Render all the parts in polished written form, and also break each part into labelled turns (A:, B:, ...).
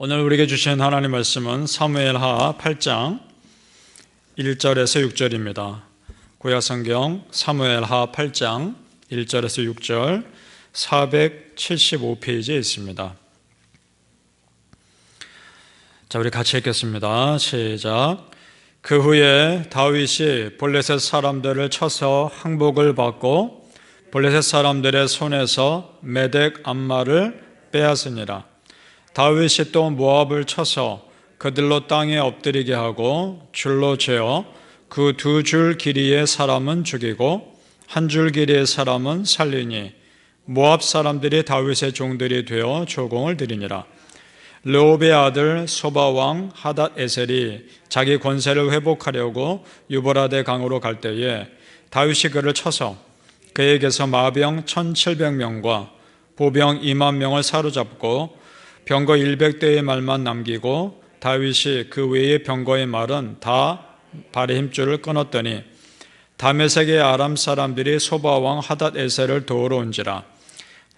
A: 오늘 우리에게 주신 하나님 말씀은 사무엘하 8장 1절에서 6절입니다. 구약성경 사무엘하 8장 1절에서 6절 475페이지에 있습니다. 자, 우리 같이 읽겠습니다. 시작. 그 후에 다윗이 블레셋 사람들을 쳐서 항복을 받고 블레셋 사람들의 손에서 메덱 암마를 빼앗으니라. 다윗이 또 모압을 쳐서 그들로 땅에 엎드리게 하고 줄로 재어 그 두 줄 길이의 사람은 죽이고 한 줄 길이의 사람은 살리니 모압 사람들이 다윗의 종들이 되어 조공을 드리니라. 르홉의 아들 소바왕 하닷에셀이 자기 권세를 회복하려고 유브라데 강으로 갈 때에 다윗이 그를 쳐서 그에게서 마병 1700명과 보병 2만 명을 사로잡고 병거 100대의 말만 남기고 다윗이 그 외의 병거의 말은 다 발의 힘줄을 끊었더니 다메섹의 아람 사람들이 소바왕 하닷에셀을 도우러 온지라.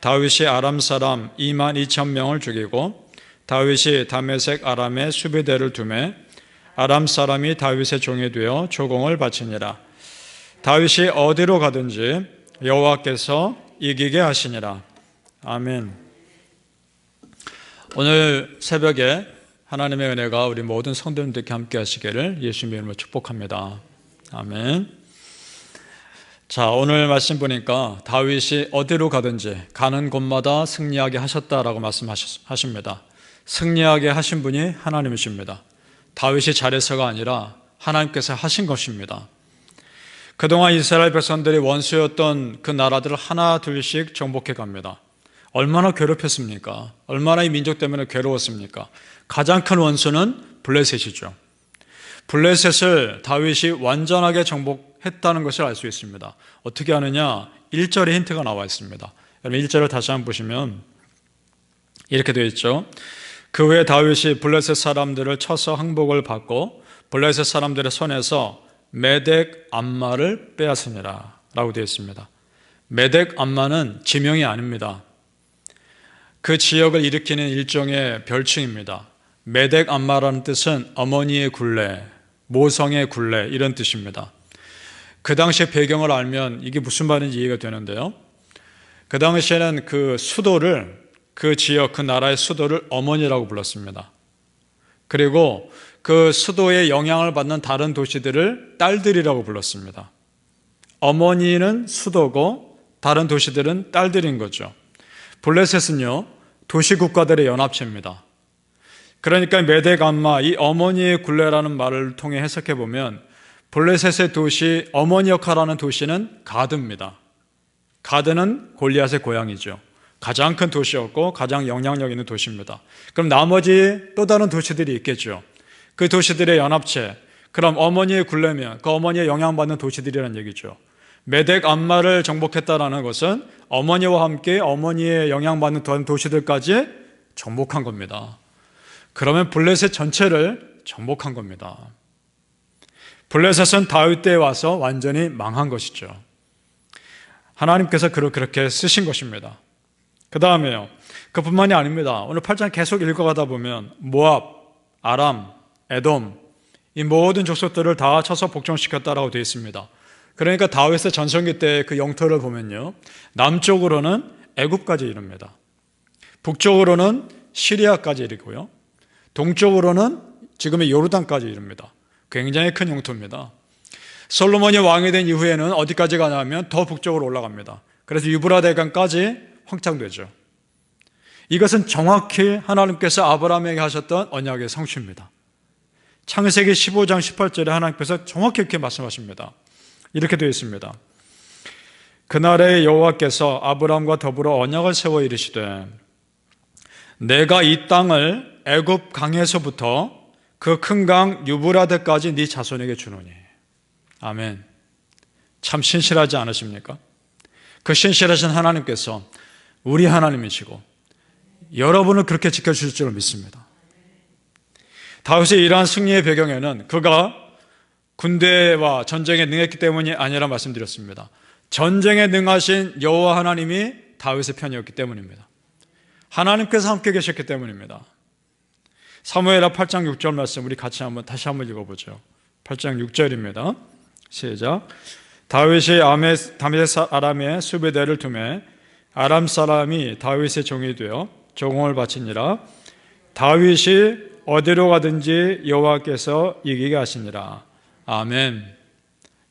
A: 다윗이 아람 사람 2만 2천 명을 죽이고 다윗이 다메섹 아람에 수비대를 두매 아람 사람이 다윗의 종이 되어 조공을 바치니라. 다윗이 어디로 가든지 여호와께서 이기게 하시니라. 아멘. 오늘 새벽에 하나님의 은혜가 우리 모든 성도님들께 함께 하시기를 예수님의 이름으로 축복합니다. 아멘. 자, 오늘 말씀 보니까 다윗이 어디로 가든지 가는 곳마다 승리하게 하셨다라고 말씀하십니다. 승리하게 하신 분이 하나님이십니다. 다윗이 잘해서가 아니라 하나님께서 하신 것입니다. 그동안 이스라엘 백성들이 원수였던 그 나라들을 하나 둘씩 정복해 갑니다. 얼마나 괴롭혔습니까? 얼마나 이 민족 때문에 괴로웠습니까? 가장 큰 원수는 블레셋이죠. 블레셋을 다윗이 완전하게 정복했다는 것을 알 수 있습니다. 어떻게 하느냐? 1절에 힌트가 나와 있습니다. 여러분 1절을 다시 한번 보시면 이렇게 되어 있죠. 그 후에 다윗이 블레셋 사람들을 쳐서 항복을 받고 블레셋 사람들의 손에서 메덱 암마를 빼앗으니라 라고 되어 있습니다. 메덱 암마는 지명이 아닙니다. 그 지역을 일으키는 일종의 별칭입니다. 메덱 암마라는 뜻은 어머니의 굴레, 모성의 굴레 이런 뜻입니다. 그 당시의 배경을 알면 이게 무슨 말인지 이해가 되는데요. 그 당시에는 그 수도를, 그 지역, 그 나라의 수도를 어머니라고 불렀습니다. 그리고 그 수도의 영향을 받는 다른 도시들을 딸들이라고 불렀습니다. 어머니는 수도고 다른 도시들은 딸들인 거죠. 블레셋은요, 도시국가들의 연합체입니다. 그러니까 메덱 암마, 이 어머니의 굴레라는 말을 통해 해석해 보면 블레셋의 도시, 어머니 역할하는 도시는 가드입니다. 가드는 골리앗의 고향이죠. 가장 큰 도시였고 가장 영향력 있는 도시입니다. 그럼 나머지 또 다른 도시들이 있겠죠. 그 도시들의 연합체, 그럼 어머니의 굴레면 그 어머니의 영향받는 도시들이라는 얘기죠. 메덱 암마를 정복했다는 것은 어머니와 함께 어머니의 영향받는 도시들까지 정복한 겁니다. 그러면 블레셋 전체를 정복한 겁니다. 블레셋은 다윗 때에 와서 완전히 망한 것이죠. 하나님께서 그를 그렇게 쓰신 것입니다. 그 다음에요, 그뿐만이 아닙니다. 오늘 8장 계속 읽어가다 보면 모압, 아람, 에돔 이 모든 족속들을 다 쳐서 복종시켰다라고 되어 있습니다. 그러니까 다윗의 전성기 때 그 영토를 보면요, 남쪽으로는 애굽까지 이릅니다. 북쪽으로는 시리아까지 이르고요, 동쪽으로는 지금의 요르단까지 이릅니다. 굉장히 큰 영토입니다. 솔로몬이 왕이 된 이후에는 어디까지 가냐면 더 북쪽으로 올라갑니다. 그래서 유브라데 강까지 확장되죠. 이것은 정확히 하나님께서 아브라함에게 하셨던 언약의 성취입니다. 창세기 15장 18절에 하나님께서 정확히 이렇게 말씀하십니다. 이렇게 되어 있습니다. 그날에 여호와께서 아브라함과 더불어 언약을 세워 이르시되 내가 이 땅을 애굽 강에서부터 그 큰 강 유브라데까지 네 자손에게 주노니. 아멘. 참 신실하지 않으십니까? 그 신실하신 하나님께서 우리 하나님이시고 여러분을 그렇게 지켜주실 줄 믿습니다. 다윗의 이러한 승리의 배경에는 그가 군대와 전쟁에 능했기 때문이 아니라 말씀드렸습니다. 전쟁에 능하신 여호와 하나님이 다윗의 편이었기 때문입니다. 하나님께서 함께 계셨기 때문입니다. 사무엘하 8장 6절 말씀 우리 같이 다시 한번 읽어보죠. 8장 6절입니다. 시작. 다윗이 다메섹 아람에 수비대를 두매 아람 사람이 다윗의 종이 되어 조공을 바치니라. 다윗이 어디로 가든지 여호와께서 이기게 하시니라. 아멘.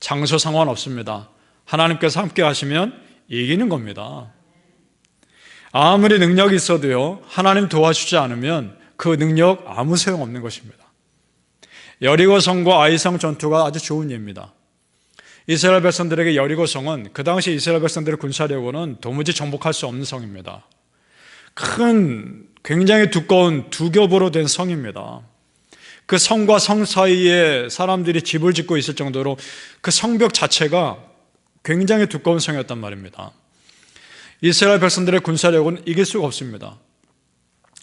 A: 장소 상관없습니다. 하나님께서 함께 하시면 이기는 겁니다. 아무리 능력이 있어도요, 하나님 도와주지 않으면 그 능력 아무 소용없는 것입니다. 여리고성과 아이성 전투가 아주 좋은 예입니다. 이스라엘 백성들에게 여리고성은 그 당시 이스라엘 백성들의 군사력으로는 도무지 정복할 수 없는 성입니다. 큰 굉장히 두꺼운 두 겹으로 된 성입니다. 그 성과 성 사이에 사람들이 집을 짓고 있을 정도로 그 성벽 자체가 굉장히 두꺼운 성이었단 말입니다. 이스라엘 백성들의 군사력은 이길 수가 없습니다.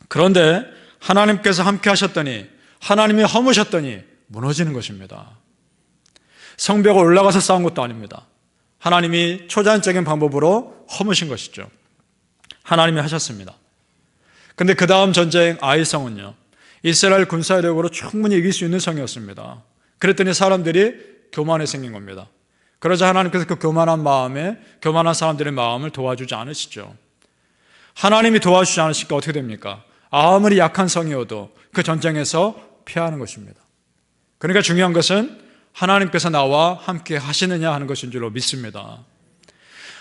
A: 그런데 하나님께서 함께 하셨더니, 하나님이 허무셨더니 무너지는 것입니다. 성벽을 올라가서 싸운 것도 아닙니다. 하나님이 초자연적인 방법으로 허무신 것이죠. 하나님이 하셨습니다. 근데 그 다음 전쟁 아이성은요, 이스라엘 군사력으로 충분히 이길 수 있는 성이었습니다. 그랬더니 사람들이 교만해 생긴 겁니다. 그러자 하나님께서 그 교만한 사람들의 마음을 도와주지 않으시죠. 하나님이 도와주지 않으시니까 어떻게 됩니까? 아무리 약한 성이어도 그 전쟁에서 피하는 것입니다. 그러니까 중요한 것은 하나님께서 나와 함께 하시느냐 하는 것인 줄로 믿습니다.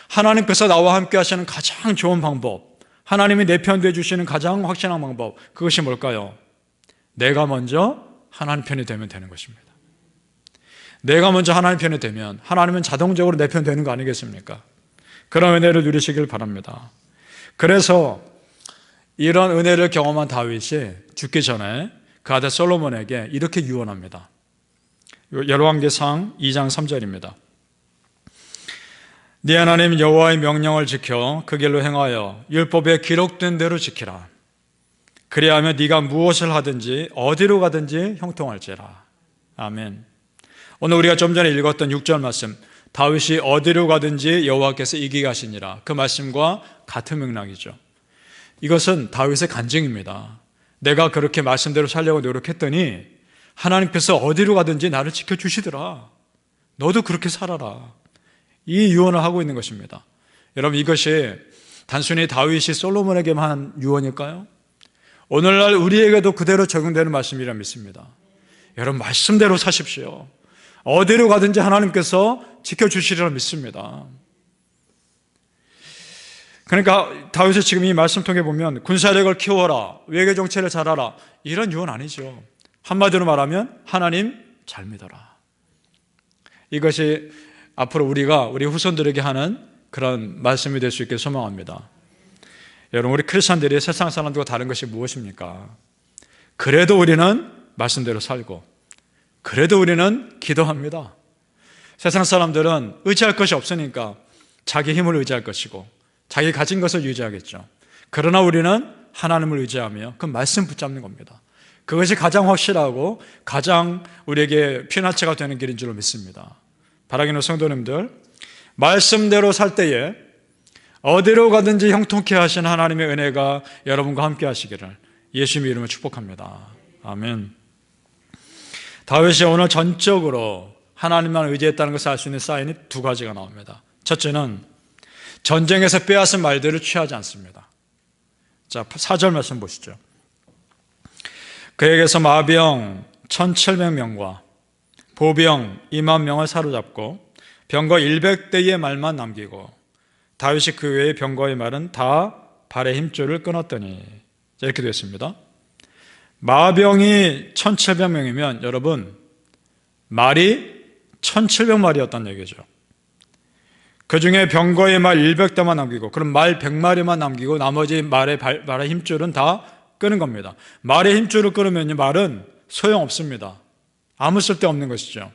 A: 하나님께서 나와 함께 하시는 가장 좋은 방법, 하나님이 내 편 되어 주시는 가장 확실한 방법, 그것이 뭘까요? 내가 먼저 하나님 편이 되면 되는 것입니다. 내가 먼저 하나님 편이 되면 하나님은 자동적으로 내 편 되는 거 아니겠습니까? 그런 은혜를 누리시길 바랍니다. 그래서 이런 은혜를 경험한 다윗이 죽기 전에 그 아들 솔로몬에게 이렇게 유언합니다. 열왕기상 2장 3절입니다. 네 하나님 여호와의 명령을 지켜 그 길로 행하여 율법에 기록된 대로 지키라. 그리하면 네가 무엇을 하든지 어디로 가든지 형통할지라. 아멘. 오늘 우리가 좀 전에 읽었던 6절 말씀, 다윗이 어디로 가든지 여호와께서 이기게 하시니라, 그 말씀과 같은 맥락이죠. 이것은 다윗의 간증입니다. 내가 그렇게 말씀대로 살려고 노력했더니 하나님께서 어디로 가든지 나를 지켜주시더라. 너도 그렇게 살아라. 이 유언을 하고 있는 것입니다. 여러분, 이것이 단순히 다윗이 솔로몬에게만 한 유언일까요? 오늘날 우리에게도 그대로 적용되는 말씀이라 믿습니다. 여러분, 말씀대로 사십시오. 어디로 가든지 하나님께서 지켜주시리라 믿습니다. 그러니까 다윗이 지금 이 말씀 통해 보면 군사력을 키워라, 외교 정체를 잘하라, 이런 유언 아니죠. 한마디로 말하면 하나님 잘 믿어라. 이것이 앞으로 우리 후손들에게 하는 그런 말씀이 될 수 있게 소망합니다. 여러분, 우리 크리스천들이 세상 사람들과 다른 것이 무엇입니까? 그래도 우리는 말씀대로 살고, 그래도 우리는 기도합니다. 세상 사람들은 의지할 것이 없으니까 자기 힘을 의지할 것이고 자기 가진 것을 유지하겠죠. 그러나 우리는 하나님을 의지하며 그 말씀 붙잡는 겁니다. 그것이 가장 확실하고 가장 우리에게 피난처가 되는 길인 줄로 믿습니다. 바라기는 성도님들, 말씀대로 살 때에 어디로 가든지 형통케 하신 하나님의 은혜가 여러분과 함께 하시기를 예수님의 이름으로 축복합니다. 아멘. 다윗이 오늘 전적으로 하나님만 의지했다는 것을 알 수 있는 사인이 두 가지가 나옵니다. 첫째는 전쟁에서 빼앗은 말들을 취하지 않습니다. 자, 4절 말씀 보시죠. 그에게서 마병 1,700명과 보병 20,000명을 사로잡고 병거 100대의 말만 남기고 다윗이 그 외의 병거의 말은 다 발의 힘줄을 끊었더니, 이렇게 되었습니다. 마병이 1,700명이면 여러분, 말이 1,700마리였다는 얘기죠. 그 중에 병거의 말 100대만 남기고, 그럼 말 100마리만 남기고 나머지 말의 힘줄은 다 끄는 겁니다. 말의 힘줄을 끊으면 말은 소용없습니다. 아무 쓸데없는 것이죠.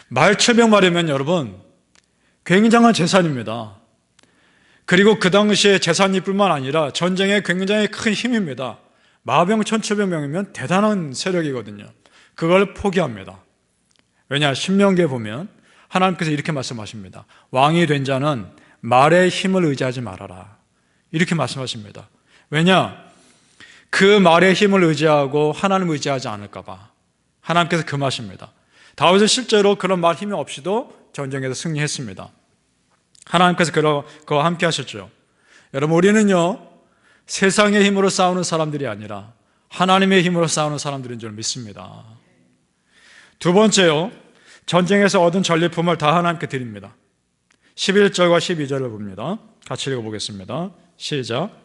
A: 말 700마리면 여러분, 굉장한 재산입니다. 그리고 그 당시에 재산일 뿐만 아니라 전쟁에 굉장히 큰 힘입니다. 마병 1,700명이면 대단한 세력이거든요. 그걸 포기합니다. 왜냐? 신명기에 보면 하나님께서 이렇게 말씀하십니다. 왕이 된 자는 말의 힘을 의지하지 말아라. 이렇게 말씀하십니다. 왜냐? 그 말의 힘을 의지하고 하나님을 의지하지 않을까 봐 하나님께서 금하십니다. 다윗은 실제로 그런 말 힘이 없이도 전쟁에서 승리했습니다. 하나님께서 그와 함께 하셨죠. 여러분, 우리는요 세상의 힘으로 싸우는 사람들이 아니라 하나님의 힘으로 싸우는 사람들인 줄 믿습니다. 두 번째요, 전쟁에서 얻은 전리품을 다 하나님께 드립니다. 11절과 12절을 봅니다. 같이 읽어보겠습니다. 시작.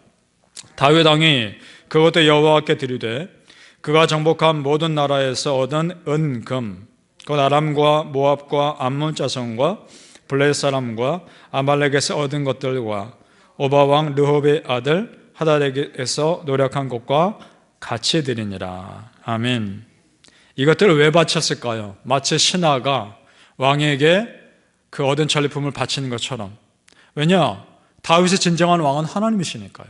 A: 다윗 왕이 그것도 여호와께 드리되 그가 정복한 모든 나라에서 얻은 은, 금, 곧 아람과 모압과 암몬 자손과 블레셋 사람과 아말렉에서 얻은 것들과 오바 왕 르홉의 아들 하닷에게서 노력한 것과 같이 드리니라. 아멘. 이것들을 왜 바쳤을까요? 마치 신하가 왕에게 그 얻은 전리품을 바치는 것처럼. 왜냐? 다윗의 진정한 왕은 하나님이시니까요.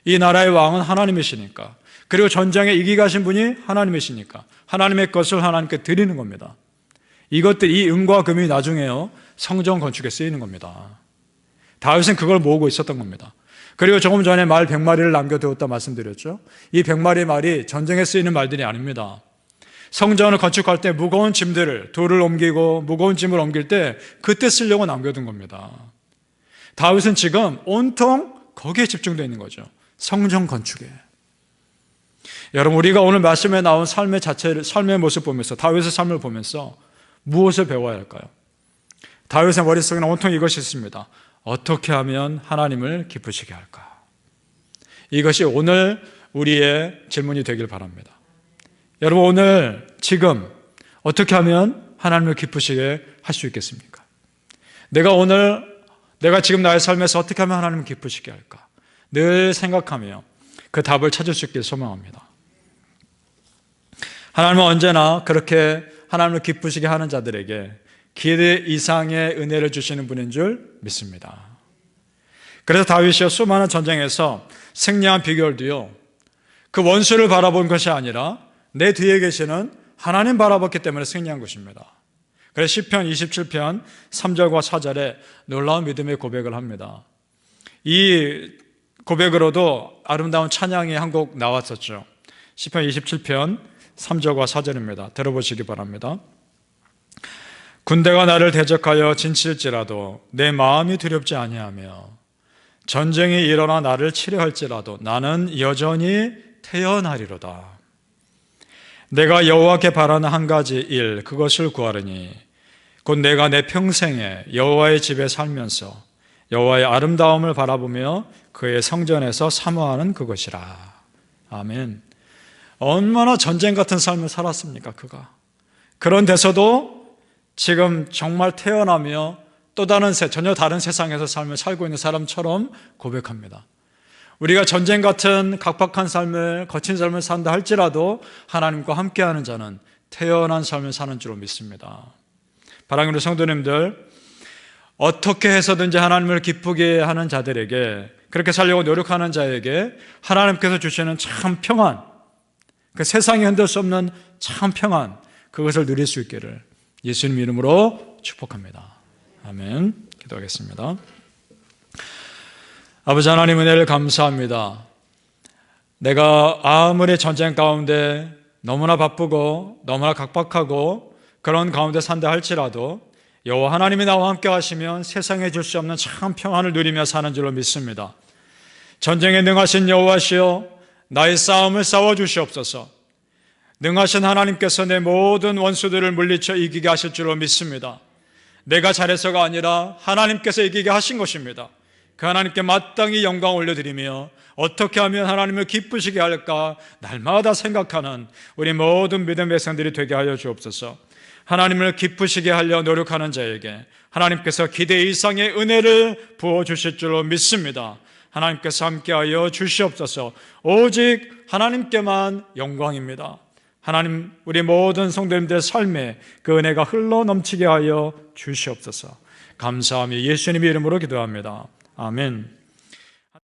A: 이 나라의 왕은 하나님이시니까. 그리고 전쟁에 이기게 하신 분이 하나님이시니까 하나님의 것을 하나님께 드리는 겁니다. 이것들, 이 은과 금이 나중에요 성전 건축에 쓰이는 겁니다. 다윗은 그걸 모으고 있었던 겁니다. 그리고 조금 전에 말 100마리를 남겨두었다 말씀드렸죠. 이 100마리의 말이 전쟁에 쓰이는 말들이 아닙니다. 성전을 건축할 때 무거운 짐들을, 돌을 옮기고 무거운 짐을 옮길 때 그때 쓰려고 남겨둔 겁니다. 다윗은 지금 온통 거기에 집중되어 있는 거죠. 성전 건축에. 여러분, 우리가 오늘 말씀에 나온 삶의 자체를, 삶의 모습 보면서, 다윗의 삶을 보면서 무엇을 배워야 할까요? 다윗의 머릿속에는 온통 이것이 있습니다. 어떻게 하면 하나님을 기쁘시게 할까? 이것이 오늘 우리의 질문이 되길 바랍니다. 여러분, 오늘 지금 어떻게 하면 하나님을 기쁘시게 할 수 있겠습니까? 내가 지금 나의 삶에서 어떻게 하면 하나님을 기쁘시게 할까? 늘 생각하며 그 답을 찾을 수 있길 소망합니다. 하나님은 언제나 그렇게 하나님을 기쁘시게 하는 자들에게 기대 이상의 은혜를 주시는 분인 줄 믿습니다. 그래서 다윗이 수많은 전쟁에서 승리한 비결도요, 그 원수를 바라본 것이 아니라 내 뒤에 계시는 하나님 바라봤기 때문에 승리한 것입니다. 그래서 시편 27편 3절과 4절에 놀라운 믿음의 고백을 합니다. 이 고백으로도 아름다운 찬양이 한 곡 나왔었죠. 시편 27편 3절과 4절입니다. 들어보시기 바랍니다. 군대가 나를 대적하여 진칠지라도 내 마음이 두렵지 아니하며 전쟁이 일어나 나를 치려할지라도 나는 여전히 태어나리로다. 내가 여호와께 바라는 한 가지 일, 그것을 구하르니 곧 내가 내 평생에 여호와의 집에 살면서 여호와의 아름다움을 바라보며 그의 성전에서 사모하는 그것이라. 아멘. 얼마나 전쟁 같은 삶을 살았습니까, 그가. 그런 데서도 지금 정말 태어나며 또 전혀 다른 세상에서 삶을 살고 있는 사람처럼 고백합니다. 우리가 전쟁 같은 각박한 삶을, 거친 삶을 산다 할지라도 하나님과 함께하는 자는 태어난 삶을 사는 줄로 믿습니다. 사랑하는 성도님들, 어떻게 해서든지 하나님을 기쁘게 하는 자들에게, 그렇게 살려고 노력하는 자에게 하나님께서 주시는 참 평안, 그 세상이 흔들 수 없는 참 평안, 그것을 누릴 수 있기를 예수님 이름으로 축복합니다. 아멘. 기도하겠습니다. 아버지 하나님, 은혜를 감사합니다. 내가 아무리 전쟁 가운데 너무나 바쁘고 너무나 각박하고 그런 가운데 산다 할지라도 여호와 하나님이 나와 함께 하시면 세상에 줄 수 없는 참 평안을 누리며 사는 줄로 믿습니다. 전쟁에 능하신 여호와시여, 나의 싸움을 싸워주시옵소서. 능하신 하나님께서 내 모든 원수들을 물리쳐 이기게 하실 줄로 믿습니다. 내가 잘해서가 아니라 하나님께서 이기게 하신 것입니다. 그 하나님께 마땅히 영광 올려드리며 어떻게 하면 하나님을 기쁘시게 할까 날마다 생각하는 우리 모든 믿음의 백성들이 되게 하여 주옵소서. 하나님을 기쁘시게 하려 노력하는 자에게 하나님께서 기대 이상의 은혜를 부어주실 줄로 믿습니다. 하나님께서 함께하여 주시옵소서. 오직 하나님께만 영광입니다. 하나님, 우리 모든 성도님들의 삶에 그 은혜가 흘러 넘치게 하여 주시옵소서. 감사하며 예수님의 이름으로 기도합니다. 아멘.